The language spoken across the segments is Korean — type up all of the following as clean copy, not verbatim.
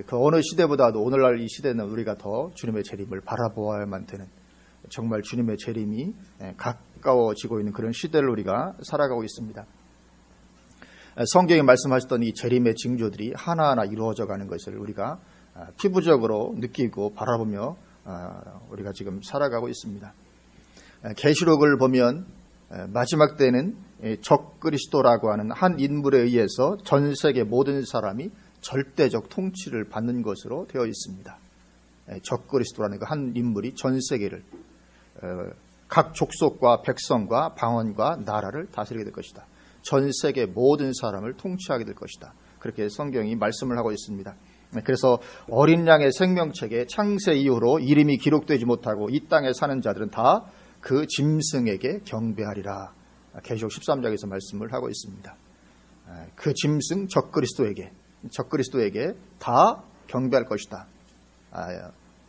그 어느 시대보다도 오늘날 이 시대는 우리가 더 주님의 재림을 바라보아야만 되는, 정말 주님의 재림이 가까워지고 있는 그런 시대를 우리가 살아가고 있습니다. 성경에 말씀하셨던 이 재림의 징조들이 하나하나 이루어져 가는 것을 우리가 피부적으로 느끼고 바라보며 우리가 지금 살아가고 있습니다. 계시록을 보면 마지막 때는 적그리스도라고 하는 한 인물에 의해서 전 세계 모든 사람이 절대적 통치를 받는 것으로 되어 있습니다. 적그리스도라는 그 한 인물이 전 세계를, 각 족속과 백성과 방언과 나라를 다스리게 될 것이다. 전 세계 모든 사람을 통치하게 될 것이다. 그렇게 성경이 말씀을 하고 있습니다. 그래서 어린 양의 생명책에 창세 이후로 이름이 기록되지 못하고 이 땅에 사는 자들은 다 그 짐승에게 경배하리라. 계시록 13장에서 말씀을 하고 있습니다. 그 짐승 적그리스도에게 다 경배할 것이다.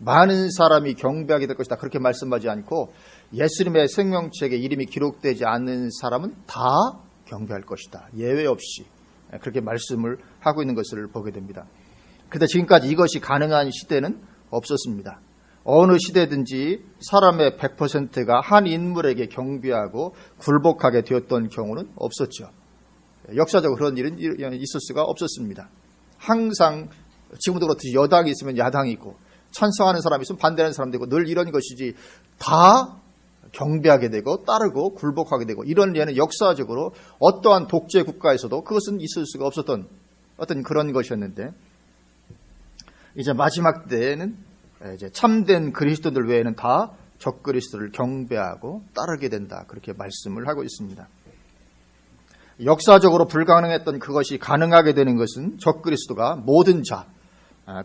많은 사람이 경배하게 될 것이다. 그렇게 말씀하지 않고 예수님의 생명책에 이름이 기록되지 않는 사람은 다 경배할 것이다. 예외 없이 그렇게 말씀을 하고 있는 것을 보게 됩니다. 그런데 지금까지 이것이 가능한 시대는 없었습니다. 어느 시대든지 사람의 100%가 한 인물에게 경배하고 굴복하게 되었던 경우는 없었죠. 역사적으로 그런 일은 있을 수가 없었습니다. 항상 지금도 그렇듯이 여당이 있으면 야당이 있고 찬성하는 사람이 있으면 반대하는 사람도 있고 늘 이런 것이지, 다 경배하게 되고 따르고 굴복하게 되고 이런 예는 역사적으로 어떠한 독재 국가에서도 그것은 있을 수가 없었던 어떤 그런 것이었는데, 이제 마지막 때에는 이제 참된 그리스도들 외에는 다 적그리스도를 경배하고 따르게 된다. 그렇게 말씀을 하고 있습니다. 역사적으로 불가능했던 그것이 가능하게 되는 것은 적그리스도가 모든 자,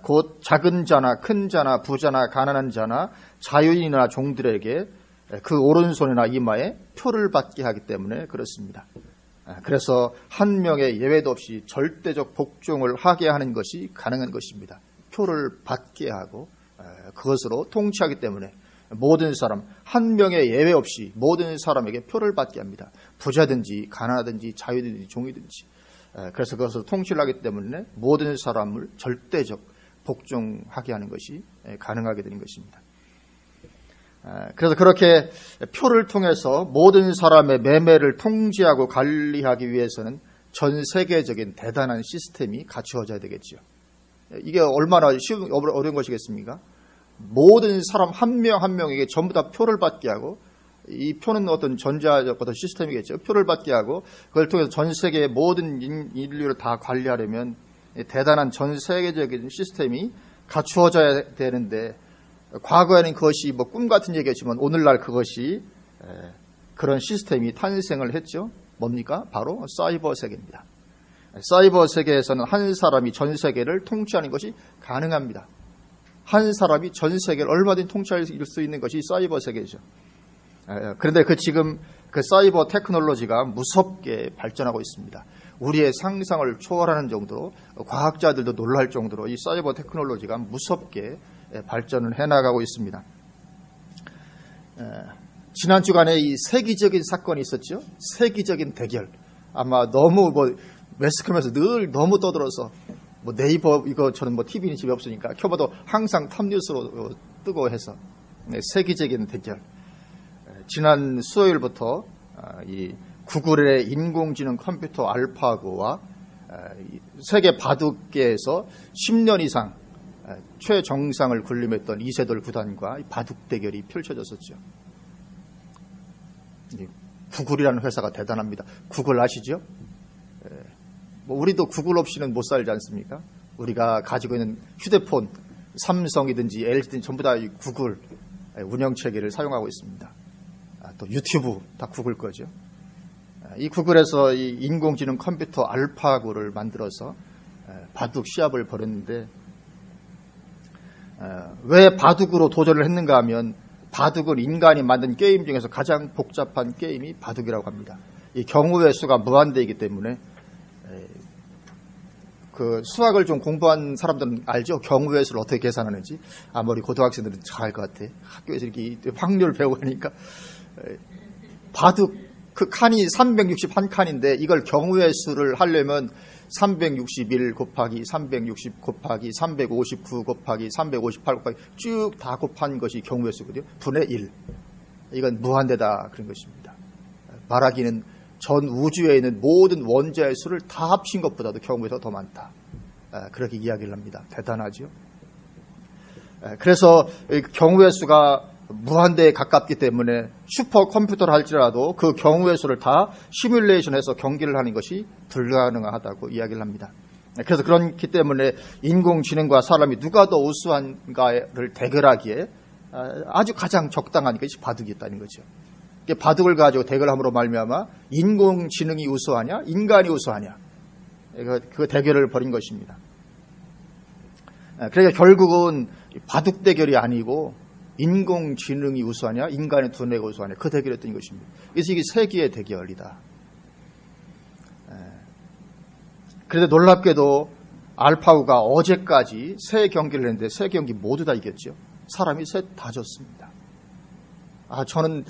곧 작은 자나 큰 자나 부자나 가난한 자나 자유인이나 종들에게 그 오른손이나 이마에 표를 받게 하기 때문에 그렇습니다. 그래서 한 명의 예외도 없이 절대적 복종을 하게 하는 것이 가능한 것입니다. 표를 받게 하고 그것으로 통치하기 때문에 모든 사람, 한 명의 예외 없이 모든 사람에게 표를 받게 합니다. 부자든지 가난하든지 자유든지 종이든지. 그래서 그것을 통치를 하기 때문에 모든 사람을 절대적 복종하게 하는 것이 가능하게 되는 것입니다. 그래서 그렇게 표를 통해서 모든 사람의 매매를 통제하고 관리하기 위해서는 전 세계적인 대단한 시스템이 갖추어져야 되겠죠. 이게 얼마나 어려운 것이겠습니까? 모든 사람 한 명 한 명에게 전부 다 표를 받게 하고, 이 표는 어떤 전자적 어떤 시스템이겠죠. 표를 받게 하고 그걸 통해서 전 세계의 모든 인류를 다 관리하려면 대단한 전 세계적인 시스템이 갖추어져야 되는데, 과거에는 그것이 뭐 꿈 같은 얘기였지만 오늘날 그것이 그런 시스템이 탄생을 했죠. 뭡니까? 바로 사이버 세계입니다. 사이버 세계에서는 한 사람이 전 세계를 통치하는 것이 가능합니다. 한 사람이 전 세계를 얼마든지 통치할 수 있는 것이 사이버 세계죠. 그런데 지금 그 사이버 테크놀로지가 무섭게 발전하고 있습니다. 우리의 상상을 초월하는 정도로, 과학자들도 놀랄 정도로 이 사이버 테크놀로지가 무섭게 발전을 해나가고 있습니다. 지난 주간에 이 세기적인 사건이 있었죠. 세기적인 대결. 아마 너무 매스컴에서 늘 너무 떠들어서 네이버 저는 TV는 집에 없으니까 켜봐도 항상 탑뉴스로 뜨고 해서 세기적인 대결. 지난 수요일부터 이 구글의 인공지능 컴퓨터 알파고와 세계 바둑계에서 10년 이상 최정상을 군림했던 이세돌 구단과 바둑 대결이 펼쳐졌었죠. 구글이라는 회사가 대단합니다. 구글 아시죠? 우리도 구글 없이는 못 살지 않습니까? 우리가 가지고 있는 휴대폰, 삼성이든지 LG든지 전부 다 구글 운영체계를 사용하고 있습니다. 또 유튜브 다 구글 거죠. 이 구글에서 이 인공지능 컴퓨터 알파고를 만들어서 바둑 시합을 벌였는데, 왜 바둑으로 도전을 했는가 하면, 바둑은 인간이 만든 게임 중에서 가장 복잡한 게임이 바둑이라고 합니다. 이 경우의 수가 무한대이기 때문에, 그 수학을 좀 공부한 사람들은 알죠? 경우의 수를 어떻게 계산하는지. 아마 우리 고등학생들은 잘 알 것 같아. 학교에서 이렇게 확률 배우니까. 바둑 그 칸이 361칸인데 이걸 경우의 수를 하려면 361 곱하기 360 곱하기 359 곱하기 358 곱하기 쭉 다 곱한 것이 경우의 수거든요. 분의 1. 이건 무한대다 그런 것입니다. 말하기는 전 우주에 있는 모든 원자의 수를 다 합친 것보다도 경우에서 더 많다. 그렇게 이야기를 합니다. 대단하죠. 그래서 경우의 수가 무한대에 가깝기 때문에 슈퍼컴퓨터를 할지라도 그 경우의 수를 다 시뮬레이션해서 경기를 하는 것이 불가능하다고 이야기를 합니다. 그래서 그렇기 때문에 인공지능과 사람이 누가 더 우수한가를 대결하기에 아주 가장 적당한 것이 바둑이 있다는 거죠. 바둑을 가지고 대결함으로 말미암아 인공지능이 우수하냐 인간이 우수하냐 그 대결을 벌인 것입니다. 그러니까 결국은 바둑 대결이 아니고 인공지능이 우수하냐 인간의 두뇌가 우수하냐 그 대결이었던 것입니다. 그래서 이게 세계의 대결이다. 그런데 놀랍게도 알파고가 어제까지 세 경기를 했는데 세 경기 모두 다 이겼죠. 사람이 셋 다 졌습니다. 저는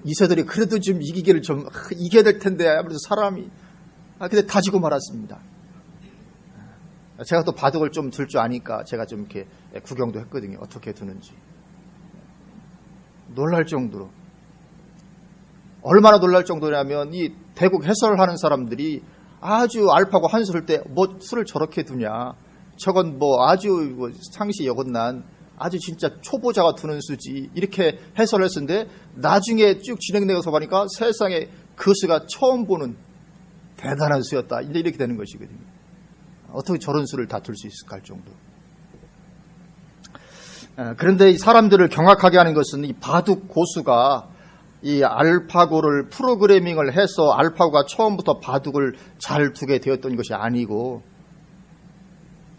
이 세들이 그래도 좀 이기기를 좀 이겨야 될 텐데 아무래도 사람이 근데 다 지고 말았습니다. 제가 또 바둑을 좀 둘 줄 아니까 제가 좀 이렇게 구경도 했거든요. 어떻게 두는지. 놀랄 정도로. 얼마나 놀랄 정도냐면 이 대국 해설을 하는 사람들이 아주 알파고 한 수를 때 뭐 수를 저렇게 두냐. 저건 뭐 아주 상시 여건난 아주 진짜 초보자가 두는 수지. 이렇게 해설을 했는데 나중에 쭉 진행되어서 보니까 세상에 그 수가 처음 보는 대단한 수였다. 이제 이렇게 되는 것이거든요. 어떻게 저런 수를 다 둘 수 있을까 할 정도. 그런데 이 사람들을 경악하게 하는 것은 이 바둑 고수가 이 알파고를 프로그래밍을 해서 알파고가 처음부터 바둑을 잘 두게 되었던 것이 아니고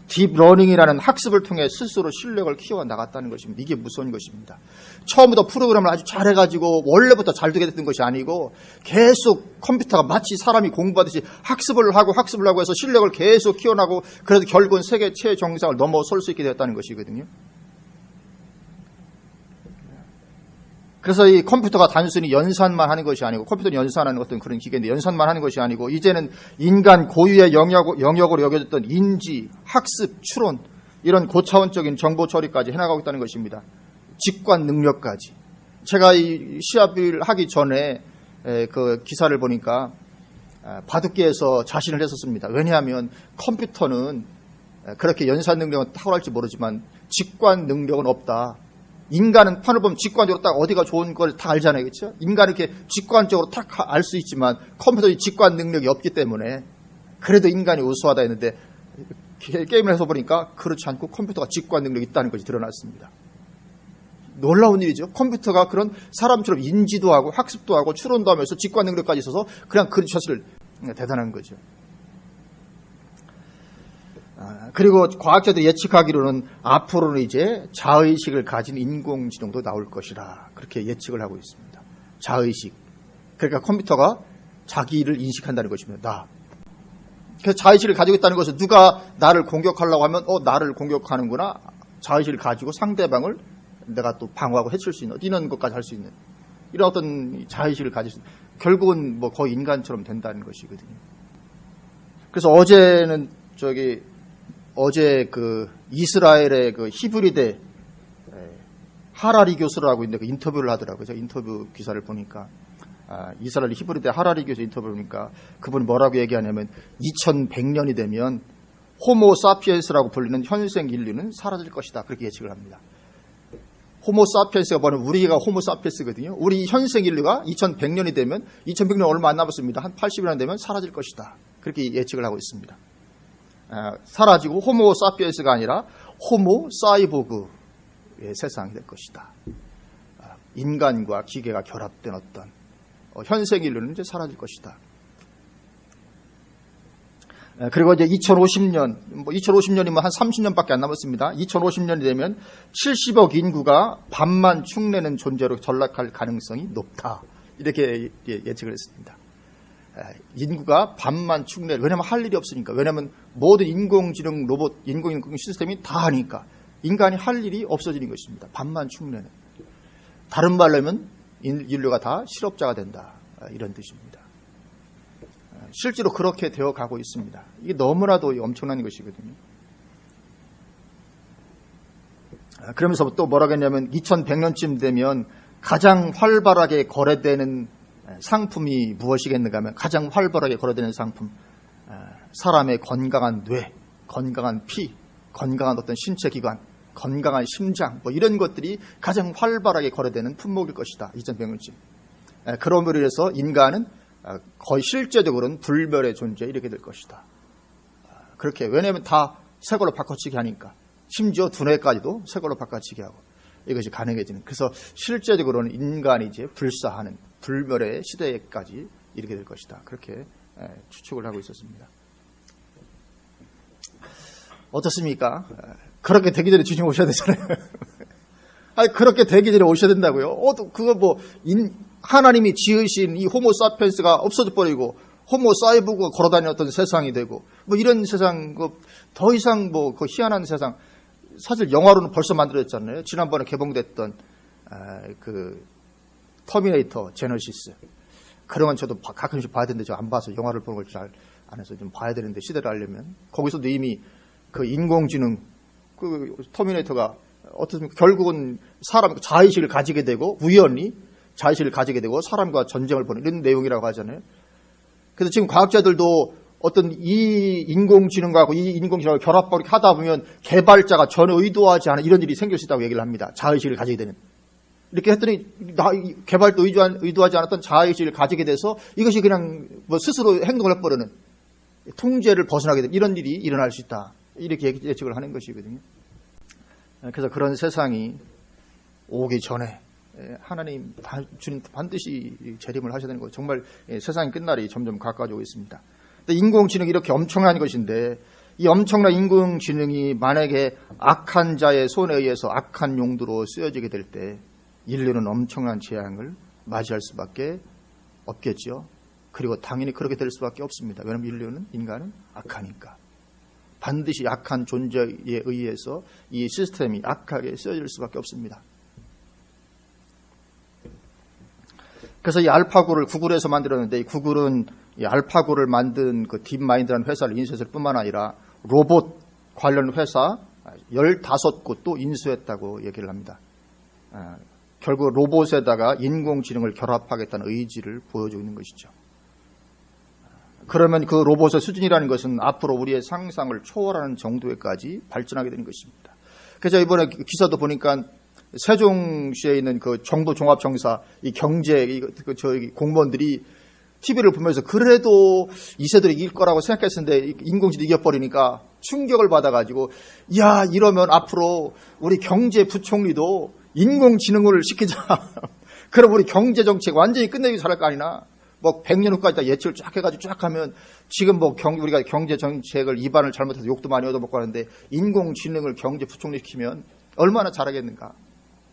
딥러닝이라는 학습을 통해 스스로 실력을 키워나갔다는 것입니다. 이게 무서운 것입니다. 처음부터 프로그램을 아주 잘해가지고 원래부터 잘 두게 됐던 것이 아니고 계속 컴퓨터가 마치 사람이 공부하듯이 학습을 하고 해서 실력을 계속 키워나가고 그래도 결국은 세계 최정상을 넘어설 수 있게 되었다는 것이거든요. 그래서 이 컴퓨터가 단순히 연산만 하는 것이 아니고 컴퓨터는 연산하는 어떤 그런 기계인데 연산만 하는 것이 아니고 이제는 인간 고유의 영역으로 여겨졌던 인지, 학습, 추론 이런 고차원적인 정보 처리까지 해나가고 있다는 것입니다. 직관 능력까지. 제가 이 시합을 하기 전에 그 기사를 보니까 바둑계에서 자신을 했었습니다. 왜냐하면 컴퓨터는 그렇게 연산 능력은 탁월할지 모르지만 직관 능력은 없다. 인간은 판을 보면 직관적으로 딱 어디가 좋은 걸 다 알잖아요. 그렇죠? 인간은 이렇게 직관적으로 딱 알 수 있지만 컴퓨터는 직관 능력이 없기 때문에 그래도 인간이 우수하다 했는데 게임을 해서 보니까 그렇지 않고 컴퓨터가 직관 능력이 있다는 것이 드러났습니다. 놀라운 일이죠. 컴퓨터가 그런 사람처럼 인지도 하고 학습도 하고 추론도 하면서 직관 능력까지 있어서 그냥 그 사실 대단한 거죠. 그리고 과학자들이 예측하기로는 앞으로는 이제 자의식을 가진 인공지능도 나올 것이라 그렇게 예측을 하고 있습니다. 자의식. 그러니까 컴퓨터가 자기를 인식한다는 것입니다. 나. 그래서 자의식을 가지고 있다는 것은 누가 나를 공격하려고 하면 나를 공격하는구나. 자의식을 가지고 상대방을 내가 또 방어하고 해칠 수 있는 이런 것까지 할 수 있는 이런 어떤 자의식을 가질 수 있는 결국은 뭐 거의 인간처럼 된다는 것이거든요. 그래서 어제 그 이스라엘의 그 히브리대 하라리 교수라고 있는데 그 인터뷰를 하더라고요. 제가 인터뷰 기사를 보니까 이스라엘 히브리대 하라리 교수 인터뷰를 보니까 그분이 뭐라고 얘기하냐면 2100년이 되면 호모 사피엔스라고 불리는 현생 인류는 사라질 것이다. 그렇게 예측을 합니다. 호모 사피엔스가 뭐냐면 우리가 호모 사피엔스거든요. 우리 현생 인류가 2100년이 되면 2100년 얼마 안 남았습니다. 한 80년 되면 사라질 것이다. 그렇게 예측을 하고 있습니다. 사라지고 호모 사피엔스가 아니라 호모 사이보그의 세상이 될 것이다. 인간과 기계가 결합된 어떤 현생 인류는 이제 사라질 것이다. 그리고 이제 2050년이면 한 30년밖에 안 남았습니다. 2050년이 되면 70억 인구가 반만 축내는 존재로 전락할 가능성이 높다. 이렇게 예측을 했습니다. 인구가 반만 축내. 왜냐하면 할 일이 없으니까. 왜냐하면 모든 인공지능 로봇, 인공지능 시스템이 다 하니까 인간이 할 일이 없어지는 것입니다. 반만 축내는. 다른 말로 하면 인류가 다 실업자가 된다. 이런 뜻입니다. 실제로 그렇게 되어 가고 있습니다. 이게 너무나도 엄청난 것이거든요. 그러면서 또 뭐라고 했냐면 2100년쯤 되면 가장 활발하게 거래되는 상품이 무엇이겠는가 하면 가장 활발하게 거래되는 상품, 사람의 건강한 뇌, 건강한 피, 건강한 어떤 신체 기관, 건강한 심장, 뭐 이런 것들이 가장 활발하게 거래되는 품목일 것이다. 2100년쯤. 그러므로 인해서 인간은 거의 실제적으로는 불멸의 존재 이렇게 될 것이다. 그렇게, 왜냐하면 다 새 걸로 바꿔치기 하니까. 심지어 두뇌까지도 새 걸로 바꿔치기 하고 이것이 가능해지는. 그래서 실제적으로는 인간이 이제 불사하는 불멸의 시대까지 이르게 될 것이다. 그렇게 추측을 하고 있었습니다. 어떻습니까? 그렇게 되기 전에 주님 오셔야 되잖아요. 아니, 그렇게 되기 전에 오셔야 된다고요? 그거 뭐, 하나님이 지으신 이 호모 사피엔스가 없어져 버리고, 호모 사이보그가 걸어다녔던 세상이 되고, 뭐 이런 세상, 더 이상 뭐, 그 희한한 세상. 사실 영화로는 벌써 만들어졌잖아요. 지난번에 개봉됐던, 그, 터미네이터 제너시스. 그런 건 저도 가끔씩 봐야 되는데, 저 안 봐서 영화를 보는 걸 잘 안 해서 좀 봐야 되는데, 시대를 알려면. 거기서도 이미 그 인공지능, 그 터미네이터가 어떻든 결국은 사람 자의식을 가지게 되고 우연히 자의식을 가지게 되고 사람과 전쟁을 벌이는 이런 내용이라고 하잖아요. 그래서 지금 과학자들도 어떤 이 인공지능하고 이 인공지능을 결합하게 하다 보면 개발자가 전혀 의도하지 않은 이런 일이 생길 수 있다고 얘기를 합니다. 자의식을 가지게 되는. 이렇게 했더니 개발도 의도하지 않았던 자의식을 가지게 돼서 이것이 그냥 뭐 스스로 행동을 해버리는 통제를 벗어나게 되는 이런 일이 일어날 수 있다. 이렇게 예측을 하는 것이거든요. 그래서 그런 세상이 오기 전에 하나님, 주님 반드시 재림을 하셔야 되는 거예요. 정말 세상이 끝날이 점점 가까워지고 있습니다. 근데 인공지능이 이렇게 엄청난 것인데 이 엄청난 인공지능이 만약에 악한 자의 손에 의해서 악한 용도로 쓰여지게 될 때 인류는 엄청난 재앙을 맞이할 수밖에 없겠죠. 그리고 당연히 그렇게 될 수밖에 없습니다. 왜냐하면 인간은 악하니까. 반드시 악한 존재에 의해서 이 시스템이 악하게 쓰여질 수밖에 없습니다. 그래서 이 알파고를 구글에서 만들었는데 이 구글은 이 알파고를 만든 그 딥마인드라는 회사를 인수했을 뿐만 아니라 로봇 관련 회사 15곳도 인수했다고 얘기를 합니다. 결국 로봇에다가 인공지능을 결합하겠다는 의지를 보여주고 있는 것이죠. 그러면 그 로봇의 수준이라는 것은 앞으로 우리의 상상을 초월하는 정도에까지 발전하게 되는 것입니다. 그래서 이번에 기사도 보니까 세종시에 있는 그 정보종합청사 이 경제 저희 공무원들이 TV를 보면서 그래도 이세돌이 이길 거라고 생각했었는데 인공지능이 이겨버리니까 충격을 받아가지고 야 이러면 앞으로 우리 경제부총리도 인공지능을 시키자. 그럼 우리 경제정책 완전히 끝내기 잘할 거 아니나. 뭐 100년 후까지 다 예측을 쫙 해가지고 쫙 하면 지금 뭐 우리가 경제 정책을 입안을 잘못해서 욕도 많이 얻어먹고 하는데 인공지능을 경제 부총리 시키면 얼마나 잘하겠는가.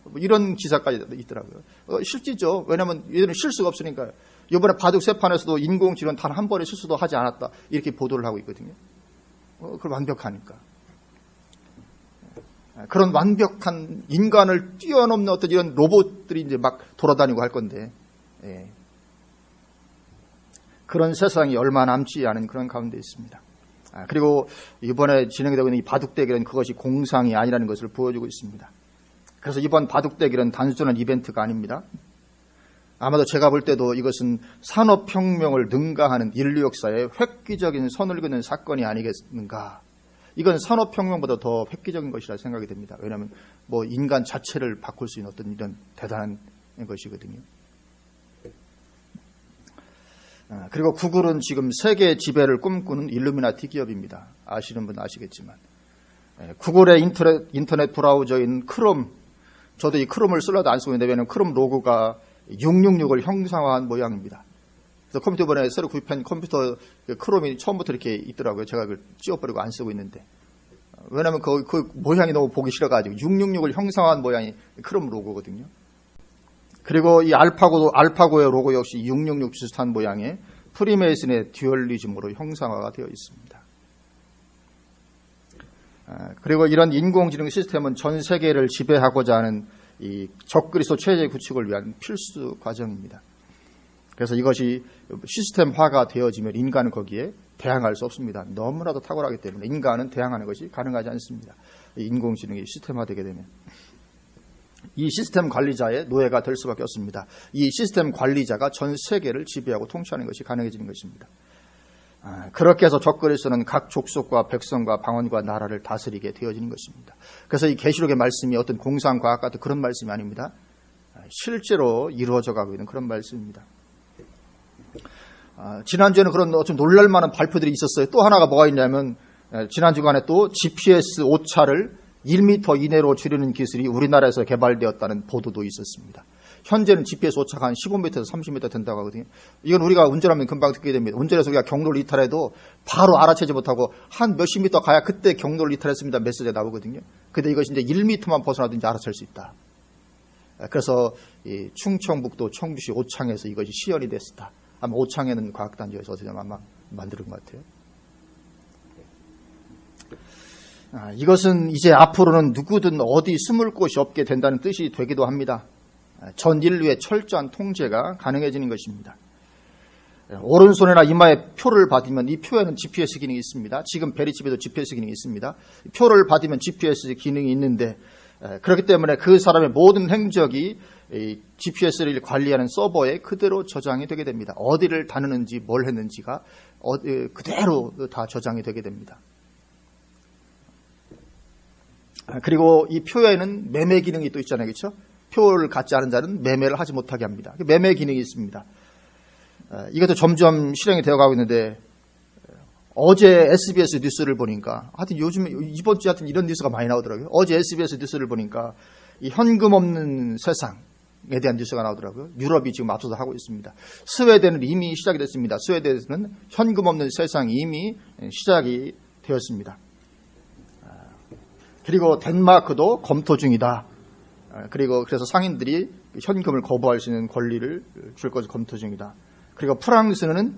뭐 이런 기사까지 있더라고요. 실지죠. 왜냐하면 얘들은 실수가 없으니까요. 이번에 바둑 세 판에서도 인공지능 단 한 번의 실수도 하지 않았다. 이렇게 보도를 하고 있거든요. 그걸 완벽하니까. 그런 완벽한 인간을 뛰어넘는 어떤 이런 로봇들이 이제 막 돌아다니고 할 건데, 예. 그런 세상이 얼마 남지 않은 그런 가운데 있습니다. 그리고 이번에 진행되고 있는 이 바둑 대결은 그것이 공상이 아니라는 것을 보여주고 있습니다. 그래서 이번 바둑 대결은 단순한 이벤트가 아닙니다. 아마도 제가 볼 때도 이것은 산업혁명을 능가하는 인류 역사의 획기적인 선을 그는 사건이 아니겠는가. 이건 산업혁명보다 더 획기적인 것이라 생각이 됩니다. 왜냐하면 뭐 인간 자체를 바꿀 수 있는 어떤 이런 대단한 것이거든요. 그리고 구글은 지금 세계 지배를 꿈꾸는 일루미나티 기업입니다. 아시는 분 아시겠지만. 구글의 인터넷 브라우저인 크롬, 저도 이 크롬을 쓰려도 안 쓰고 있는데 왜냐하면 크롬 로고가 666을 형상화한 모양입니다. 그래서 컴퓨터 이번에 새로 구입한 컴퓨터 크롬이 처음부터 이렇게 있더라고요. 제가 그걸 찌워버리고 안 쓰고 있는데. 왜냐하면 그 모양이 너무 보기 싫어가지고 666을 형상화한 모양이 크롬 로고거든요. 그리고 이 알파고의 로고 역시 666 비슷한 모양의 프리메이슨의 듀얼리즘으로 형상화가 되어 있습니다. 그리고 이런 인공지능 시스템은 전 세계를 지배하고자 하는 이 적그리스도 체제 구축을 위한 필수 과정입니다. 그래서 이것이 시스템화가 되어지면 인간은 거기에 대항할 수 없습니다. 너무나도 탁월하기 때문에 인간은 대항하는 것이 가능하지 않습니다. 인공지능이 시스템화되게 되면 이 시스템 관리자의 노예가 될 수밖에 없습니다. 이 시스템 관리자가 전 세계를 지배하고 통치하는 것이 가능해지는 것입니다. 그렇게 해서 적그리스도는 각 족속과 백성과 방언과 나라를 다스리게 되어지는 것입니다. 그래서 이 계시록의 말씀이 어떤 공상과학 같은 그런 말씀이 아닙니다. 실제로 이루어져 가고 있는 그런 말씀입니다. 지난주에는 그런 좀 놀랄만한 발표들이 있었어요. 또 하나가 뭐가 있냐면 지난 주간에 또 GPS 오차를 1m 이내로 줄이는 기술이 우리나라에서 개발되었다는 보도도 있었습니다. 현재는 GPS 오차가 한 15m에서 30m 된다고 하거든요. 이건 우리가 운전하면 금방 듣게 됩니다. 운전해서 우리가 경로를 이탈해도 바로 알아채지 못하고 한 몇십 미터 가야 그때 경로를 이탈했습니다. 메시지가 나오거든요. 근데 이것이 이제 1m만 벗어나도 이제 알아챌 수 있다. 그래서 이 충청북도 청주시 오창에서 이것이 시연이 됐었다. 아마 오창에는 과학단지에서 어디서 아마 만드는 것 같아요. 이것은 이제 앞으로는 누구든 어디 숨을 곳이 없게 된다는 뜻이 되기도 합니다. 전 인류의 철저한 통제가 가능해지는 것입니다. 오른손이나 이마에 표를 받으면 이 표에는 GPS 기능이 있습니다. 지금 베리칩에도 GPS 기능이 있습니다. 표를 받으면 GPS 기능이 있는데 그렇기 때문에 그 사람의 모든 행적이 GPS를 관리하는 서버에 그대로 저장이 되게 됩니다. 어디를 다니는지 뭘 했는지가 그대로 다 저장이 되게 됩니다. 그리고 이 표에는 매매 기능이 또 있잖아요. 그렇죠? 표를 갖지 않은 자는 매매를 하지 못하게 합니다. 매매 기능이 있습니다. 이것도 점점 실행이 되어가고 있는데 어제 SBS 뉴스를 보니까 하여튼 요즘에 이번 주에 하여튼 이런 뉴스가 많이 나오더라고요. 어제 SBS 뉴스를 보니까 이 현금 없는 세상에 대한 뉴스가 나오더라고요. 유럽이 지금 앞서서 하고 있습니다. 스웨덴은 이미 시작이 됐습니다. 스웨덴에서는 현금 없는 세상이 이미 시작이 되었습니다. 그리고 덴마크도 검토 중이다. 그리고 그래서 상인들이 현금을 거부할 수 있는 권리를 줄 것을 검토 중이다. 그리고 프랑스는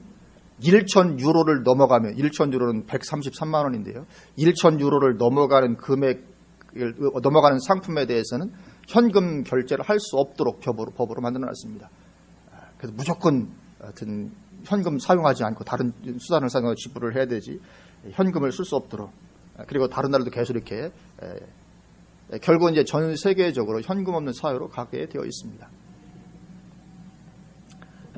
1,000유로를 넘어가면 1,000유로는 133만 원인데요. 1,000유로를 넘어가는 넘어가는 상품에 대해서는 현금 결제를 할 수 없도록 법으로 만들어놨습니다. 그래서 무조건 하여튼 현금 사용하지 않고 다른 수단을 사용해서 지불을 해야 되지 현금을 쓸 수 없도록. 그리고 다른 나라도 계속 이렇게 결국 이제 전 세계적으로 현금 없는 사회로 가게 되어 있습니다.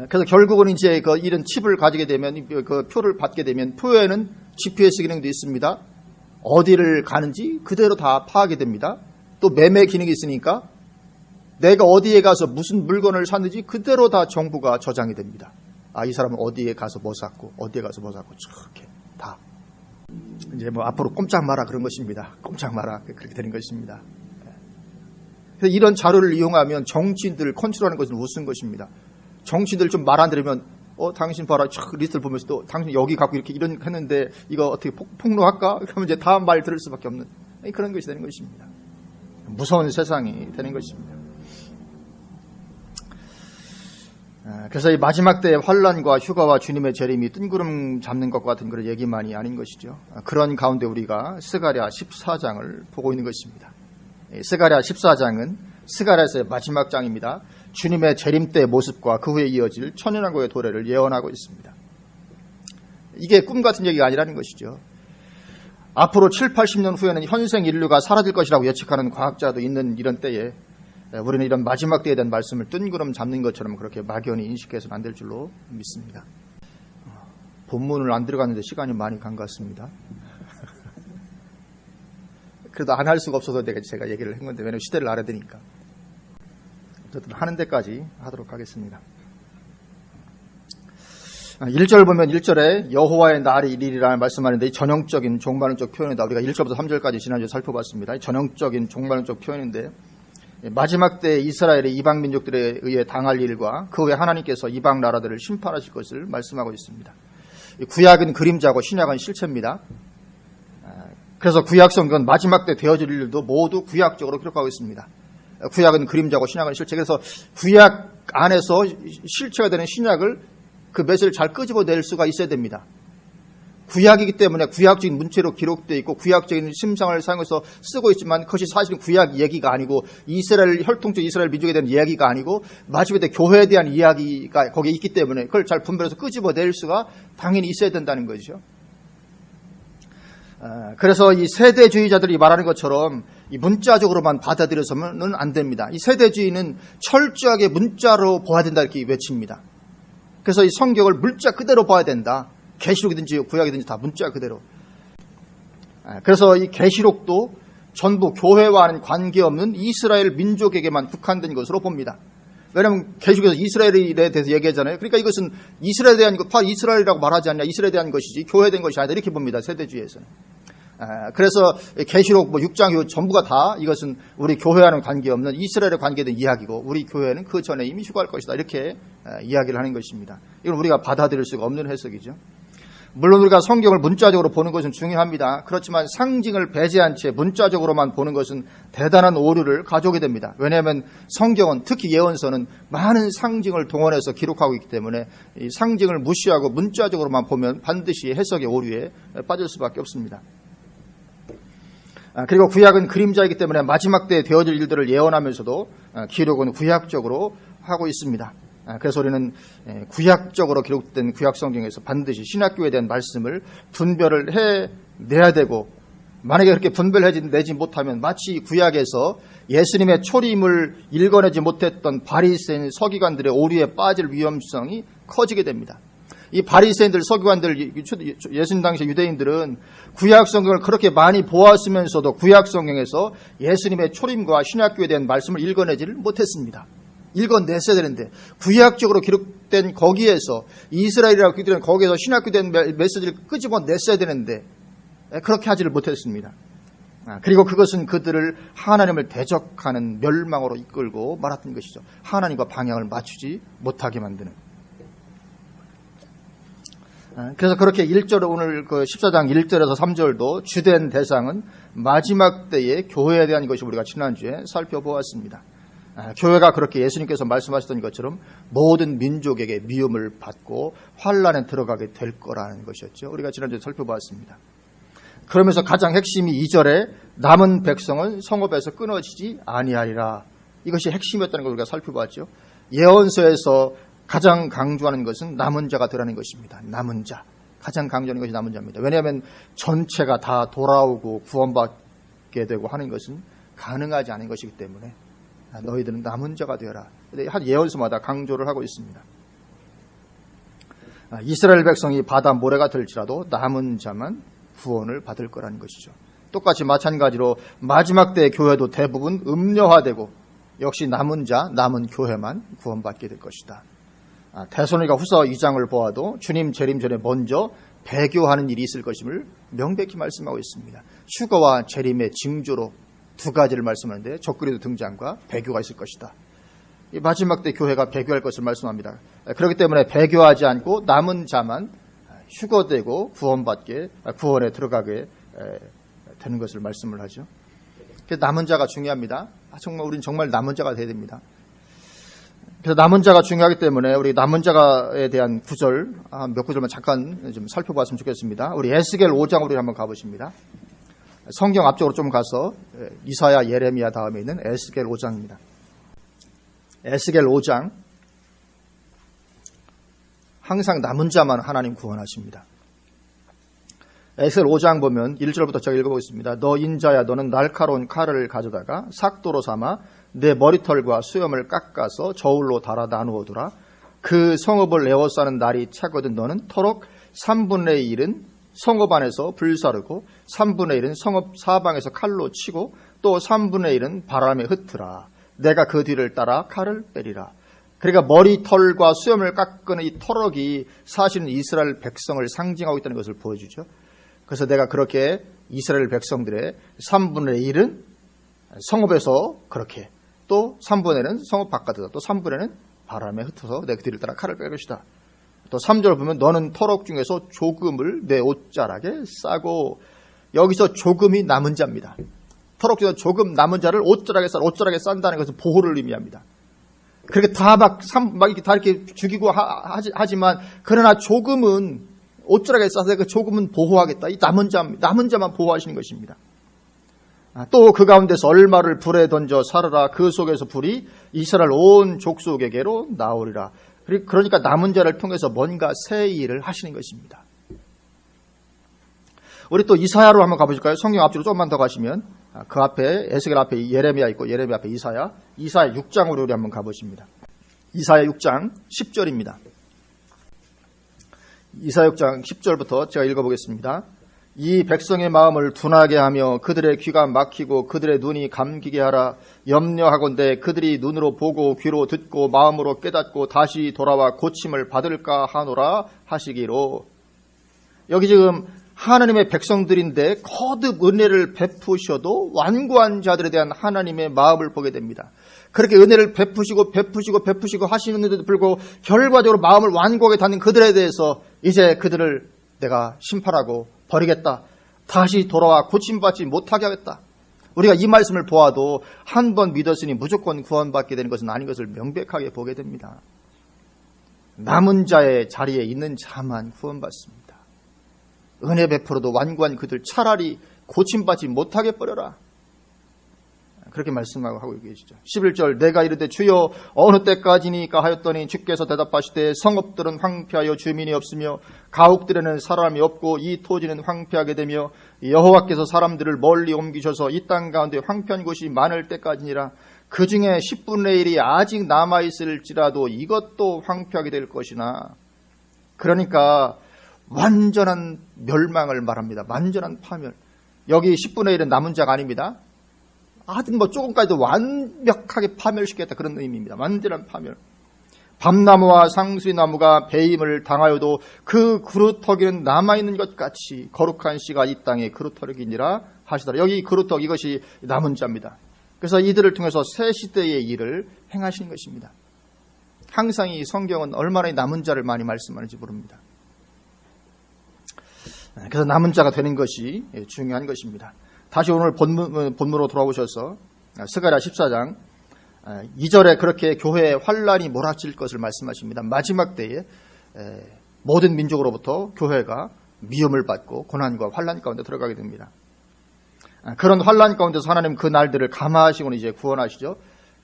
그래서 결국은 이제 이런 칩을 가지게 되면 그 표를 받게 되면 표에는 GPS 기능도 있습니다. 어디를 가는지 그대로 다 파악이 됩니다. 또 매매 기능이 있으니까 내가 어디에 가서 무슨 물건을 샀는지 그대로 다 정보가 저장이 됩니다. 이 사람은 어디에 가서 뭐 샀고 어디에 가서 뭐 샀고 이렇게 다. 이제 뭐 앞으로 꼼짝 마라 그런 것입니다. 꼼짝 마라 그렇게 되는 것입니다. 그래서 이런 자료를 이용하면 정치인들을 컨트롤하는 것은 우스운 것입니다. 정치인들 좀 말 안 들으면 당신 봐라 리스트를 보면서 또 당신 여기 갖고 이렇게 이런 했는데 이거 어떻게 폭로할까? 그러면 이제 다음 말 들을 수밖에 없는 그런 것이 되는 것입니다. 무서운 세상이 되는 것입니다. 그래서 이 마지막 때의 환란과 휴가와 주님의 재림이 뜬구름 잡는 것과 같은 그런 얘기만이 아닌 것이죠. 그런 가운데 우리가 스가랴 14장을 보고 있는 것입니다. 스가랴 14장은 스가랴서의 마지막 장입니다. 주님의 재림 때의 모습과 그 후에 이어질 천연왕국의 도래를 예언하고 있습니다. 이게 꿈 같은 얘기가 아니라는 것이죠. 앞으로 7, 80년 후에는 현생 인류가 사라질 것이라고 예측하는 과학자도 있는 이런 때에 우리는 이런 마지막 때에 대한 말씀을 뜬구름 잡는 것처럼 그렇게 막연히 인식해서는 안 될 줄로 믿습니다. 본문을 안 들어갔는데 시간이 많이 간 것 같습니다. 그래도 안 할 수가 없어서 제가 얘기를 한 건데 왜냐면 시대를 알아야 되니까. 어쨌든 하는 데까지 하도록 하겠습니다. 1절 보면 1절에 여호와의 날이 이르리라 말씀하는데 이 전형적인 종말론적 표현이다. 우리가 1절부터 3절까지 지난주에 살펴봤습니다. 전형적인 종말론적 표현인데 마지막 때 이스라엘의 이방 민족들에 의해 당할 일과 그 후에 하나님께서 이방 나라들을 심판하실 것을 말씀하고 있습니다. 구약은 그림자고 신약은 실체입니다. 그래서 구약 성경은 마지막 때 되어질 일도 모두 구약적으로 기록하고 있습니다. 구약은 그림자고 신약은 실체. 그래서 구약 안에서 실체가 되는 신약을 그 메시지를 잘 끄집어낼 수가 있어야 됩니다. 구약이기 때문에 구약적인 문체로 기록되어 있고 구약적인 심상을 사용해서 쓰고 있지만 그것이 사실은 구약 얘기가 아니고 이스라엘 혈통적 이스라엘 민족에 대한 이야기가 아니고 마지막에 교회에 대한 이야기가 거기에 있기 때문에 그걸 잘 분별해서 끄집어낼 수가 당연히 있어야 된다는 거죠. 그래서 이 세대주의자들이 말하는 것처럼 이 문자적으로만 받아들여서는 안 됩니다. 이 세대주의는 철저하게 문자로 봐야 된다 이렇게 외칩니다. 그래서 이 성경을 문자 그대로 봐야 된다. 계시록이든지 구약이든지 다 문자 그대로. 그래서 이 계시록도 전부 교회와는 관계없는 이스라엘 민족에게만 국한된 것으로 봅니다. 왜냐하면 계시록에서 이스라엘에 대해서 얘기하잖아요. 그러니까 이것은 이스라엘에 대한 것, 다 이스라엘이라고 말하지 않냐. 이스라엘에 대한 것이지 교회에 대한 것이 아니다. 이렇게 봅니다. 세대주의에서는. 그래서 계시록 6장 이후 전부가 다 이것은 우리 교회와는 관계없는 이스라엘에 관계된 이야기고 우리 교회는 그 전에 이미 휴가할 것이다. 이렇게 이야기를 하는 것입니다. 이건 우리가 받아들일 수가 없는 해석이죠. 물론 우리가 성경을 문자적으로 보는 것은 중요합니다. 그렇지만 상징을 배제한 채 문자적으로만 보는 것은 대단한 오류를 가져오게 됩니다. 왜냐하면 성경은 특히 예언서는 많은 상징을 동원해서 기록하고 있기 때문에 이 상징을 무시하고 문자적으로만 보면 반드시 해석의 오류에 빠질 수밖에 없습니다. 그리고 구약은 그림자이기 때문에 마지막 때에 되어질 일들을 예언하면서도 기록은 구약적으로 하고 있습니다. 그래서 우리는 구약적으로 기록된 구약 성경에서 반드시 신약교에 대한 말씀을 분별을 해내야 되고 만약에 그렇게 분별해내지 못하면 마치 구약에서 예수님의 초림을 읽어내지 못했던 바리새인 서기관들의 오류에 빠질 위험성이 커지게 됩니다. 이 바리새인들 서기관들 예수님 당시 유대인들은 구약 성경을 그렇게 많이 보았으면서도 구약 성경에서 예수님의 초림과 신약교에 대한 말씀을 읽어내지를 못했습니다. 읽어냈어야 되는데 구약적으로 기록된 거기에서 이스라엘이라고 기록된 거기에서 신약교에 대한 메시지를 끄집어냈어야 되는데 그렇게 하지를 못했습니다. 그리고 그것은 그들을 하나님을 대적하는 멸망으로 이끌고 말았던 것이죠. 하나님과 방향을 맞추지 못하게 만드는. 그래서 그렇게 1절 오늘 그 14장 1절에서 3절도 주된 대상은 마지막 때의 교회에 대한 것이 우리가 지난주에 살펴보았습니다. 교회가 그렇게 예수님께서 말씀하셨던 것처럼 모든 민족에게 미움을 받고 환란에 들어가게 될 거라는 것이었죠. 우리가 지난주에 살펴보았습니다. 그러면서 가장 핵심이 2절에 남은 백성은 성읍에서 끊어지지 아니하리라. 이것이 핵심이었다는 걸 우리가 살펴보았죠. 예언서에서 가장 강조하는 것은 남은 자가 되라는 것입니다. 남은 자. 가장 강조하는 것이 남은 자입니다. 왜냐하면 전체가 다 돌아오고 구원받게 되고 하는 것은 가능하지 않은 것이기 때문에 너희들은 남은 자가 되어라. 한 예언서마다 강조를 하고 있습니다. 이스라엘 백성이 바다 모래가 될지라도 남은 자만 구원을 받을 거라는 것이죠. 똑같이 마찬가지로 마지막 때의 교회도 대부분 음녀화되고 역시 남은 자, 남은 교회만 구원받게 될 것이다. 데살로니가 후서 2장을 보아도 주님 재림 전에 먼저 배교하는 일이 있을 것임을 명백히 말씀하고 있습니다. 휴거와 재림의 징조로 두 가지를 말씀하는데 적그리도 등장과 배교가 있을 것이다. 이 마지막 때 교회가 배교할 것을 말씀합니다. 그렇기 때문에 배교하지 않고 남은 자만 휴거되고 구원에 들어가게 되는 것을 말씀을 하죠. 그래서 남은 자가 중요합니다. 정말 우리는 정말 남은 자가 돼야 됩니다. 그래서 남은 자가 중요하기 때문에 우리 남은 자에 대한 구절 몇 구절만 잠깐 좀 살펴봤으면 좋겠습니다. 우리 에스겔 5장으로 한번 가보십니다. 성경 앞쪽으로 좀 가서 이사야, 예레미야 다음에 있는 에스겔 5장입니다. 에스겔 5장. 항상 남은 자만 하나님 구원하십니다. 에스겔 5장 보면 1절부터 제가 읽어보겠습니다. 너 인자야, 너는 날카로운 칼을 가져다가 삭도로 삼아 내 머리털과 수염을 깎아서 저울로 달아 나누어두라. 그 성읍을 에워싸는 날이 차거든 너는 터록 3분의 1은 성읍 안에서 불사르고 3분의 1은 성읍 사방에서 칼로 치고 또 3분의 1은 바람에 흩으라. 내가 그 뒤를 따라 칼을 빼리라. 그러니까 머리털과 수염을 깎는 이 터럭이 사실은 이스라엘 백성을 상징하고 있다는 것을 보여주죠. 그래서 내가 그렇게 이스라엘 백성들의 3분의 1은 성읍에서 그렇게 또 3분의 1은 성읍 바깥에서 또 3분의 1은 바람에 흩어서 내 그 뒤를 따라 칼을 뺄 것이다. 또 3절 보면 너는 터럭 중에서 조금을 내 옷자락에 싸고 여기서 조금이 남은 자입니다. 터럭 중에서 조금 남은 자를 옷자락에 싼다는 것은 보호를 의미합니다. 그렇게 다 이렇게 다 이렇게 죽이고 하지만 그러나 조금은 옷자락에 싸서 그 조금은 보호하겠다. 이 남은 자만 보호하시는 것입니다. 또 그 가운데서 얼마를 불에 던져 살으라. 그 속에서 불이 이스라엘 온 족속에게로 나오리라. 그러니까 남은 자를 통해서 뭔가 새 일을 하시는 것입니다. 우리 또 이사야로 한번 가보실까요? 성경 앞뒤로 조금만 더 가시면 그 앞에 에스겔 앞에 예레미야 있고 예레미야 앞에 이사야 6장으로 우리 한번 가보십니다. 이사야 6장 10절입니다. 이사야 6장 10절부터 제가 읽어보겠습니다. 이 백성의 마음을 둔하게 하며 그들의 귀가 막히고 그들의 눈이 감기게 하라. 염려하건대 그들이 눈으로 보고 귀로 듣고 마음으로 깨닫고 다시 돌아와 고침을 받을까 하노라 하시기로. 여기 지금 하나님의 백성들인데 거듭 은혜를 베푸셔도 완고한 자들에 대한 하나님의 마음을 보게 됩니다. 그렇게 은혜를 베푸시고 하시는데도 불구하고 결과적으로 마음을 완고하게 닫는 그들에 대해서 이제 그들을 내가 심판하고 버리겠다. 다시 돌아와 고침받지 못하게 하겠다. 우리가 이 말씀을 보아도 한 번 믿었으니 무조건 구원받게 되는 것은 아닌 것을 명백하게 보게 됩니다. 남은 자의 자리에 있는 자만 구원받습니다. 은혜 베풀어도 완고한 그들 차라리 고침받지 못하게 버려라. 그렇게 말씀하고 계시죠. 11절 내가 이르되 주여 어느 때까지니까 하였더니 주께서 대답하시되 성읍들은 황폐하여 주민이 없으며 가옥들에는 사람이 없고 이 토지는 황폐하게 되며 여호와께서 사람들을 멀리 옮기셔서 이 땅 가운데 황폐한 곳이 많을 때까지니라. 그 중에 10분의 1이 아직 남아있을지라도 이것도 황폐하게 될 것이나. 그러니까 완전한 멸망을 말합니다. 완전한 파멸. 여기 10분의 1은 남은 자가 아닙니다. 하여튼 조금까지도 완벽하게 파멸시켰다 그런 의미입니다. 완전한 파멸. 밤나무와 상수리나무가 배임을 당하여도 그 그루터기는 남아있는 것 같이 거룩한 씨가 이 땅에 그루터기니라 하시더라. 여기 그루터기 이것이 남은 자입니다. 그래서 이들을 통해서 새 시대의 일을 행하시는 것입니다. 항상 이 성경은 얼마나 이 남은 자를 많이 말씀하는지 모릅니다. 그래서 남은 자가 되는 것이 중요한 것입니다. 다시 오늘 본문으로 돌아오셔서 스가랴 14장 2절에 그렇게 교회에 환란이 몰아칠 것을 말씀하십니다. 마지막 때에 모든 민족으로부터 교회가 미움을 받고 고난과 환란 가운데 들어가게 됩니다. 그런 환란 가운데서 하나님 그 날들을 감화하시고는 이제 구원하시죠.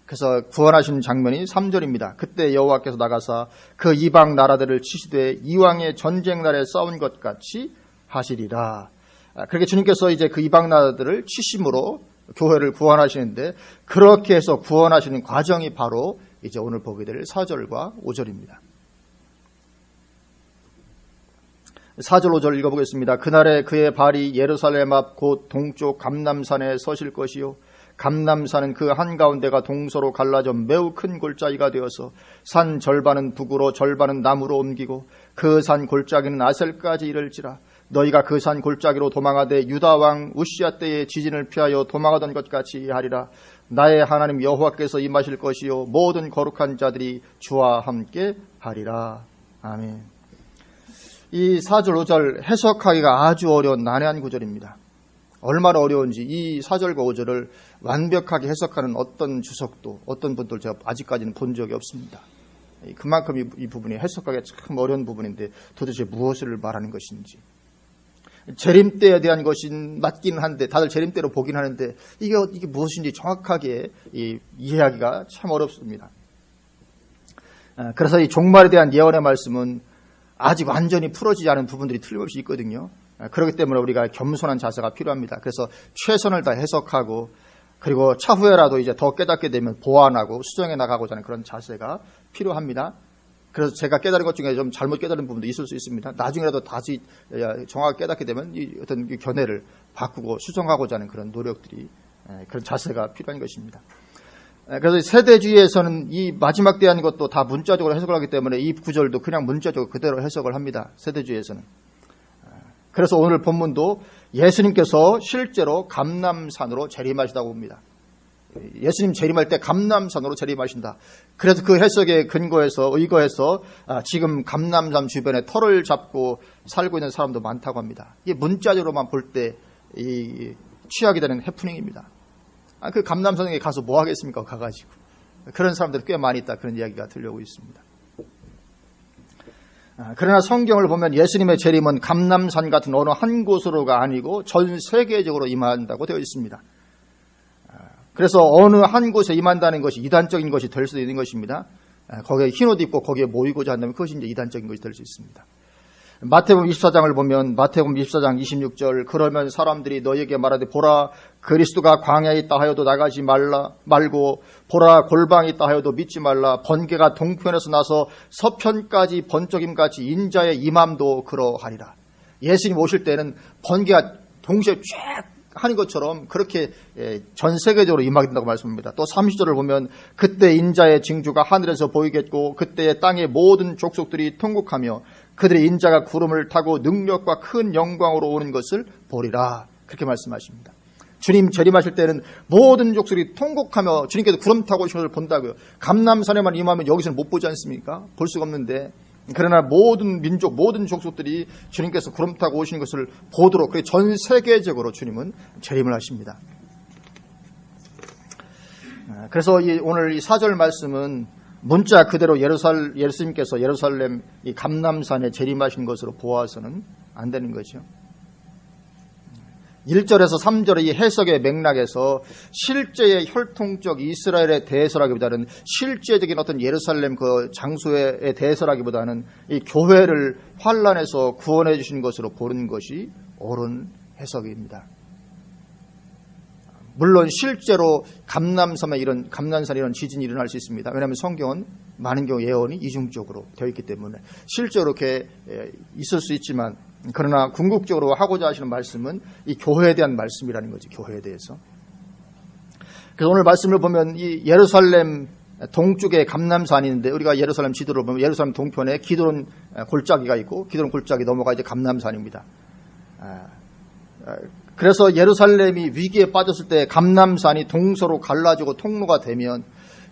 그래서 구원하시는 장면이 3절입니다. 그때 여호와께서 나가사 그 이방 나라들을 치시되 이왕의 전쟁 날에 싸운 것 같이 하시리라. 그렇게 주님께서 이제 그 이방 나라들을 치심으로 교회를 구원하시는데 그렇게 해서 구원하시는 과정이 바로 이제 오늘 보게 될 4절과 5절입니다. 4절 5절 읽어보겠습니다. 그날에 그의 발이 예루살렘 앞 곧 동쪽 감람산에 서실 것이요 감람산은 그 한가운데가 동서로 갈라져 매우 큰 골짜기가 되어서 산 절반은 북으로 절반은 남으로 옮기고 그 산 골짜기는 아셀까지 이를지라. 너희가 그 산 골짜기로 도망하되 유다 왕 우시야 때의 지진을 피하여 도망하던 것 같이 하리라. 나의 하나님 여호와께서 임하실 것이요 모든 거룩한 자들이 주와 함께 하리라. 아멘. 이 4절 5절 해석하기가 아주 어려운 난해한 구절입니다. 얼마나 어려운지 이 4절과 5절을 완벽하게 해석하는 어떤 주석도 어떤 분들 제가 아직까지는 본 적이 없습니다. 그만큼 이 부분이 해석하기가 참 어려운 부분인데 도대체 무엇을 말하는 것인지. 재림 때에 대한 것이 맞기는 한데 다들 재림 때로 보긴 하는데 이게 무엇인지 정확하게 이해하기가 참 어렵습니다. 그래서 이 종말에 대한 예언의 말씀은 아직 완전히 풀어지지 않은 부분들이 틀림없이 있거든요. 그렇기 때문에 우리가 겸손한 자세가 필요합니다. 그래서 최선을 다 해석하고 그리고 차후에라도 이제 더 깨닫게 되면 보완하고 수정해 나가고자 하는 그런 자세가 필요합니다. 그래서 제가 깨달은 것 중에 좀 잘못 깨달은 부분도 있을 수 있습니다. 나중에라도 다시 정확하게 깨닫게 되면 이 어떤 견해를 바꾸고 수정하고자 하는 그런 노력들이 그런 자세가 필요한 것입니다. 그래서 세대주의에서는 이 마지막 대한 것도 다 문자적으로 해석을 하기 때문에 이 구절도 그냥 문자적으로 그대로 해석을 합니다. 세대주의에서는. 그래서 오늘 본문도 예수님께서 실제로 감람산으로 재림하시다고 봅니다. 예수님 재림할 때 감람산으로 재림하신다. 그래서 그 해석에 의거해서 지금 감람산 주변에 터를 잡고 살고 있는 사람도 많다고 합니다. 이게 문자적으로만 볼 때 취하게 되는 해프닝입니다. 그 감람산에 가서 뭐 하겠습니까? 가가지고. 그런 사람들이 꽤 많이 있다. 그런 이야기가 들려오고 있습니다. 그러나 성경을 보면 예수님의 재림은 감람산 같은 어느 한 곳으로가 아니고 전 세계적으로 임한다고 되어 있습니다. 그래서 어느 한 곳에 임한다는 것이 이단적인 것이 될 수도 있는 것입니다. 거기에 흰옷 입고 거기에 모이고자 한다면 그것이 이제 이단적인 것이 될 수 있습니다. 마태복음 24장을 보면 마태복음 24장 26절 그러면 사람들이 너희에게 말하되 보라 그리스도가 광야에 있다 하여도 나가지 말고 보라 골방에 있다 하여도 믿지 말라 번개가 동편에서 나서 서편까지 번쩍임같이 인자의 임함도 그러하리라. 예수님 오실 때는 번개가 동시에 쫙 하는 것처럼 그렇게 전 세계적으로 임하겠다고 말씀합니다. 또 30절을 보면 그때 인자의 징조가 하늘에서 보이겠고 그때의 땅의 모든 족속들이 통곡하며 그들의 인자가 구름을 타고 능력과 큰 영광으로 오는 것을 보리라. 그렇게 말씀하십니다. 주님 재림하실 때는 모든 족속이 통곡하며 주님께서 구름 타고 오시는 것을 본다고요. 감람산에만 임하면 여기서는 못 보지 않습니까? 볼 수가 없는데 그러나 모든 민족, 모든 족속들이 주님께서 구름 타고 오시는 것을 보도록 전 세계적으로 주님은 재림을 하십니다. 그래서 오늘 이 4절 말씀은 문자 그대로 예수님께서 예루살렘 이 감람산에 재림하신 것으로 보아서는 안 되는 거죠. 1절에서 3절의 이 해석의 맥락에서 실제의 혈통적 이스라엘에 대해서라기보다는 실제적인 어떤 예루살렘 그 장소에 대해서라기보다는 이 교회를 환란에서 구원해 주신 것으로 보는 것이 옳은 해석입니다. 물론 실제로 감람산에 이런 지진이 일어날 수 있습니다. 왜냐하면 성경은 많은 경우 예언이 이중적으로 되어 있기 때문에 실제로 이렇게 있을 수 있지만 그러나 궁극적으로 하고자 하시는 말씀은 이 교회에 대한 말씀이라는 거죠. 교회에 대해서. 그래서 오늘 말씀을 보면 이 예루살렘 동쪽에 감람산이 있는데 우리가 예루살렘 지도를 보면 예루살렘 동편에 기드론 골짜기가 있고 기드론 골짜기 넘어가 이제 감람산입니다. 그래서 예루살렘이 위기에 빠졌을 때 감람산이 동서로 갈라지고 통로가 되면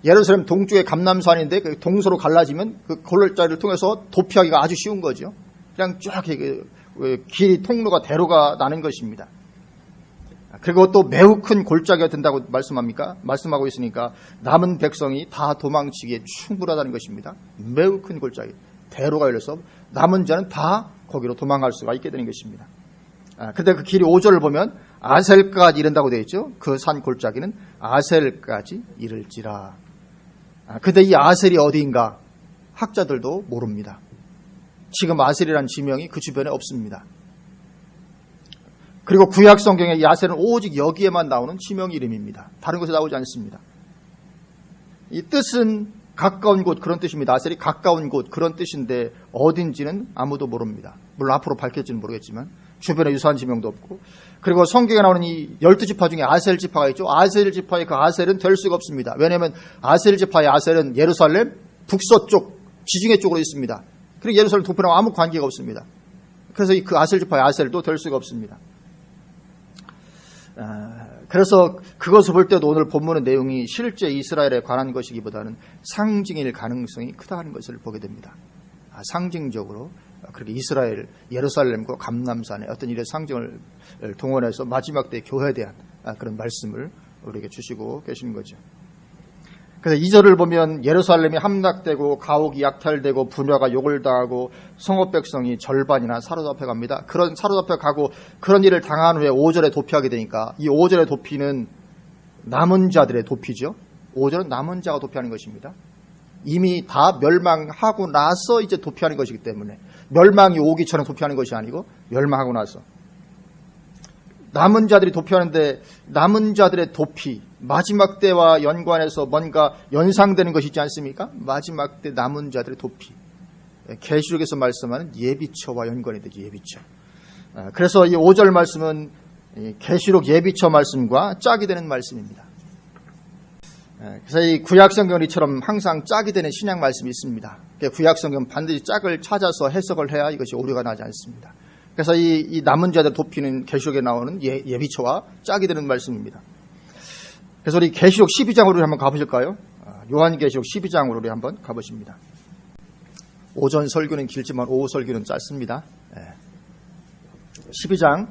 예루살렘 동쪽에 감람산인데 그 동서로 갈라지면 그 골짜기를 통해서 도피하기가 아주 쉬운 거죠. 그냥 쫙 길이 통로가 대로가 나는 것입니다. 그리고 또 매우 큰 골짜기가 된다고 말씀하고 있으니까 남은 백성이 다 도망치기에 충분하다는 것입니다. 매우 큰 골짜기 대로가 열려서 남은 자는 다 거기로 도망갈 수가 있게 되는 것입니다. 근데 그 길이 5절을 보면 아셀까지 이른다고 되어 있죠. 그 산 골짜기는 아셀까지 이를지라. 근데 이 아셀이 어디인가 학자들도 모릅니다. 지금 아셀이라는 지명이 그 주변에 없습니다. 그리고 구약 성경의 이 아셀은 오직 여기에만 나오는 지명 이름입니다. 다른 곳에 나오지 않습니다. 이 뜻은 가까운 곳 그런 뜻입니다. 아셀이 가까운 곳 그런 뜻인데 어딘지는 아무도 모릅니다. 물론 앞으로 밝힐지는 모르겠지만 주변에 유사한 지명도 없고 그리고 성경에 나오는 이 12지파 중에 아셀 지파가 있죠. 아셀 지파의 그 아셀은 될 수가 없습니다. 왜냐하면 아셀 지파의 아셀은 예루살렘 북서쪽 지중해 쪽으로 있습니다. 그리고 예루살렘 동편하고 아무 관계가 없습니다. 그래서 그 아셀 지파의 아셀도 될 수가 없습니다. 그래서 그것을 볼 때도 오늘 본문의 내용이 실제 이스라엘에 관한 것이기보다는 상징일 가능성이 크다는 것을 보게 됩니다. 상징적으로 그렇게 이스라엘, 예루살렘과 감람산의 어떤 일의 상징을 동원해서 마지막 때 교회에 대한 그런 말씀을 우리에게 주시고 계시는 거죠. 그래서 2절을 보면 예루살렘이 함락되고 가옥이 약탈되고 부녀가 욕을 당하고 성읍 백성이 절반이나 사로잡혀 갑니다. 그런 사로잡혀 가고 그런 일을 당한 후에 5절에 도피하게 되니까 이 5절의 도피는 남은 자들의 도피죠. 5절은 남은 자가 도피하는 것입니다. 이미 다 멸망하고 나서 이제 도피하는 것이기 때문에 멸망이 오기 전에 도피하는 것이 아니고 멸망하고 나서 남은 자들이 도피하는데 남은 자들의 도피 마지막 때와 연관해서 뭔가 연상되는 것이 있지 않습니까? 마지막 때 남은 자들의 도피 계시록에서 말씀하는 예비처와 연관이 되죠. 예비처. 그래서 이 5절 말씀은 계시록 예비처 말씀과 짝이 되는 말씀입니다. 그래서 이 구약성경은 이처럼 항상 짝이 되는 신약 말씀이 있습니다. 구약성경은 반드시 짝을 찾아서 해석을 해야 이것이 오류가 나지 않습니다. 그래서 이 남은 자들 도피는 계시록에 나오는 예비처와 짝이 되는 말씀입니다. 그래서 우리 계시록 12장으로 한번 가보실까요? 요한계시록 12장으로 우리 한번 가보십니다. 오전 설교는 길지만 오후 설교는 짧습니다. 12장.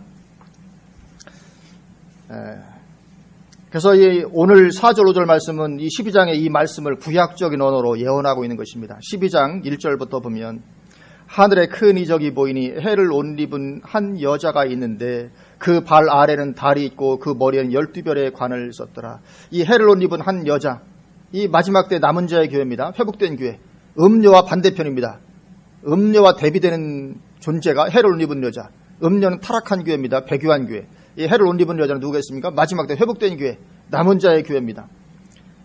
그래서 오늘 4절 5절 말씀은 이 12장의 이 말씀을 구약적인 언어로 예언하고 있는 것입니다. 12장 1절부터 보면 하늘에 큰 이적이 보이니 해를 옷 입은 한 여자가 있는데 그 발 아래는 달이 있고 그 머리에는 12별의 관을 썼더라. 이 해를 옷 입은 한 여자, 이 마지막 때 남은 자의 교회입니다. 회복된 교회. 음료와 반대편입니다. 음료와 대비되는 존재가 해를 옷 입은 여자. 음료는 타락한 교회입니다. 배교한 교회. 이 해를 옷 입은 여자는 누구겠습니까? 마지막 때 회복된 교회, 남은 자의 교회입니다.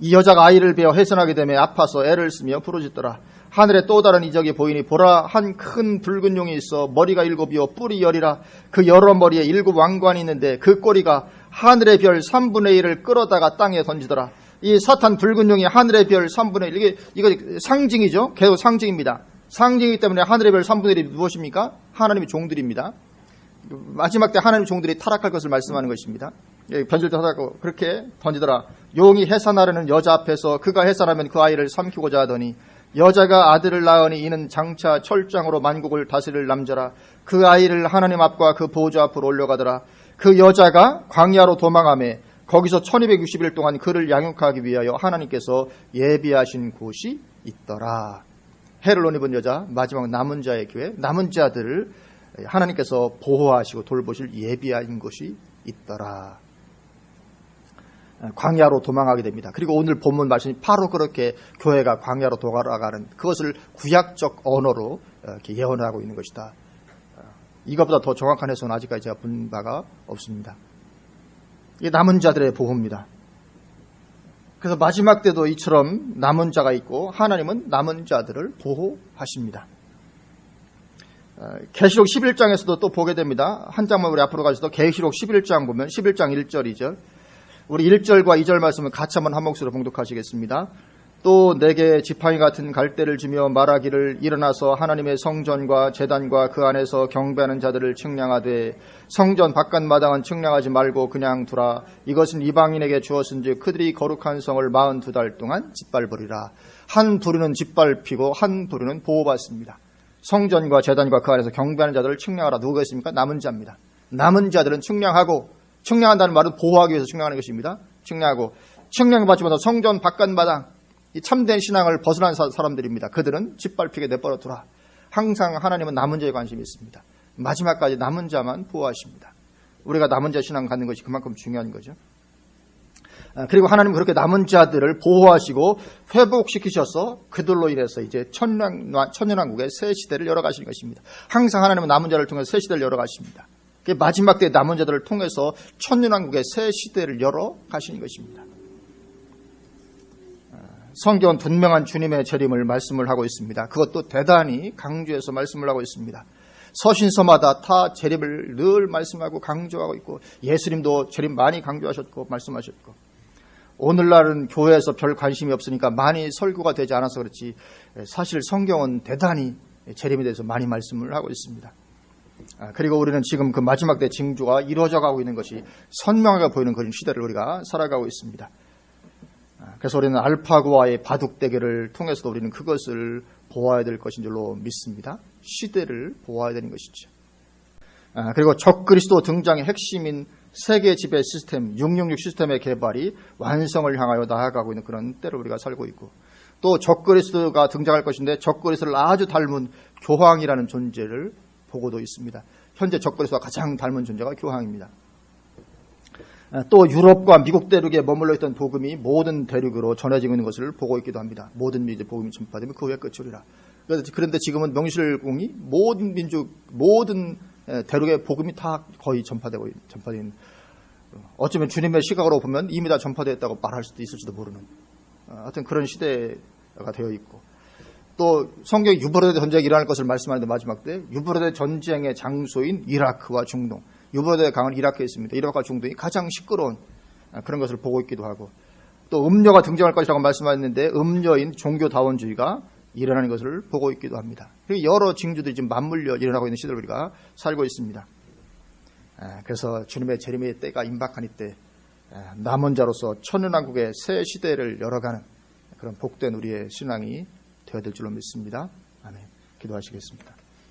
이 여자가 아이를 베어 해산하게 되며 아파서 애를 쓰며 부르짖더라. 하늘에 또 다른 이적이 보이니 보라, 한 큰 붉은 용이 있어 머리가 7이요 뿔이 10이라. 그 여러 머리에 7 왕관이 있는데 그 꼬리가 하늘의 별 3분의 1을 끌어다가 땅에 던지더라. 이 사탄 붉은 용이 하늘의 별 3분의 1, 이거 상징이죠. 계속 상징입니다. 상징이기 때문에 하늘의 별 3분의 1이 무엇입니까? 하나님의 종들입니다. 마지막 때 하나님의 종들이 타락할 것을 말씀하는 것입니다. 변질도 하다고 그렇게 던지더라. 용이 해산하려는 여자 앞에서 그가 해산하면 그 아이를 삼키고자 하더니 여자가 아들을 낳으니 이는 장차 철장으로 만국을 다스릴 남자라. 그 아이를 하나님 앞과 그 보좌 앞으로 올려가더라. 그 여자가 광야로 도망하며 거기서 1260일 동안 그를 양육하기 위하여 하나님께서 예비하신 곳이 있더라. 해를 옷 입은 여자, 마지막 남은 자의 교회, 남은 자들을 하나님께서 보호하시고 돌보실 예비한 곳이 있더라. 광야로 도망하게 됩니다. 그리고 오늘 본문 말씀이 바로 그렇게 교회가 광야로 돌아가는 그것을 구약적 언어로 이렇게 예언하고 있는 것이다. 이것보다 더 정확한 해석은 아직까지 제가 본 바가 없습니다. 이게 남은 자들의 보호입니다. 그래서 마지막 때도 이처럼 남은 자가 있고 하나님은 남은 자들을 보호하십니다. 계시록 11장에서도 또 보게 됩니다. 한 장만 우리 앞으로 가셔서 계시록 11장 보면 11장 1절 2절 우리 1절과 2절 말씀을 같이 한번 한 목소리로 봉독하시겠습니다. 또 내게 지팡이 같은 갈대를 주며 말하기를 일어나서 하나님의 성전과 제단과 그 안에서 경배하는 자들을 측량하되 성전 바깥 마당은 측량하지 말고 그냥 두라. 이것은 이방인에게 주었은즉 그들이 거룩한 성을 42달 동안 짓밟으리라. 한 부류는 짓밟히고 한 부류는 보호받습니다. 성전과 제단과 그 안에서 경배하는 자들을 측량하라. 누구가 있습니까? 남은 자입니다. 남은 자들은 측량하고, 측량한다는 말은 보호하기 위해서 측량하는 것입니다. 측량하고, 측량받지마다 성전 바깥 마당, 이 참된 신앙을 벗어난 사람들입니다. 그들은 짓밟히게 내버려두라. 항상 하나님은 남은 자에 관심이 있습니다. 마지막까지 남은 자만 보호하십니다. 우리가 남은 자 신앙 갖는 것이 그만큼 중요한 거죠. 그리고 하나님은 그렇게 남은 자들을 보호하시고 회복시키셔서 그들로 인해서 이제 천년왕국의 새 시대를 열어가시는 것입니다. 항상 하나님은 남은 자를 통해서 새 시대를 열어가십니다. 마지막 때 남은 자들을 통해서 천년왕국의 새 시대를 열어가시는 것입니다. 성경은 분명한 주님의 재림을 말씀을 하고 있습니다. 그것도 대단히 강조해서 말씀을 하고 있습니다. 서신서마다 다 재림을 늘 말씀하고 강조하고 있고 예수님도 재림 많이 강조하셨고 말씀하셨고 오늘날은 교회에서 별 관심이 없으니까 많이 설교가 되지 않아서 그렇지 사실 성경은 대단히 재림에 대해서 많이 말씀을 하고 있습니다. 그리고 우리는 지금 그 마지막 때 징조가 이루어져 가고 있는 것이 선명하게 보이는 그런 시대를 우리가 살아가고 있습니다. 그래서 우리는 알파고와의 바둑 대결을 통해서도 우리는 그것을 보아야 될 것인 줄로 믿습니다. 시대를 보아야 되는 것이죠. 그리고 적그리스도 등장의 핵심인 세계 지배 시스템, 666 시스템의 개발이 완성을 향하여 나아가고 있는 그런 때를 우리가 살고 있고 또 적그리스도가 등장할 것인데 적그리스도를 아주 닮은 교황이라는 존재를 보고도 있습니다. 현재 적그리스도와 가장 닮은 존재가 교황입니다. 또 유럽과 미국 대륙에 머물러 있던 복음이 모든 대륙으로 전해지고 있는 것을 보고 있기도 합니다. 모든 민족의 복음이 전파되면 그 후에 끝이리라. 그런데 지금은 명실공히 모든 민족, 모든 대륙의 복음이 다 거의 전파되고 있는 어쩌면 주님의 시각으로 보면 이미 다 전파되었다고 말할 수도 있을지도 모르는 하여튼 그런 시대가 되어 있고 또 성경에 유브라데 전쟁이 일어날 것을 말씀하는데 마지막 때 유브라데 전쟁의 장소인 이라크와 중동 유브라데 강은 이라크에 있습니다. 이라크와 중동이 가장 시끄러운 그런 것을 보고 있기도 하고 또 음료가 등장할 것이라고 말씀하셨는데 음료인 종교다원주의가 일어나는 것을 보고 있기도 합니다. 그리고 여러 징조들이 지금 맞물려 일어나고 있는 시대를 우리가 살고 있습니다. 그래서 주님의 재림의 때가 임박한 이때 남은 자로서 천년왕국의 새 시대를 열어가는 그런 복된 우리의 신앙이 되어야 될 줄로 믿습니다. 아멘. 기도하시겠습니다.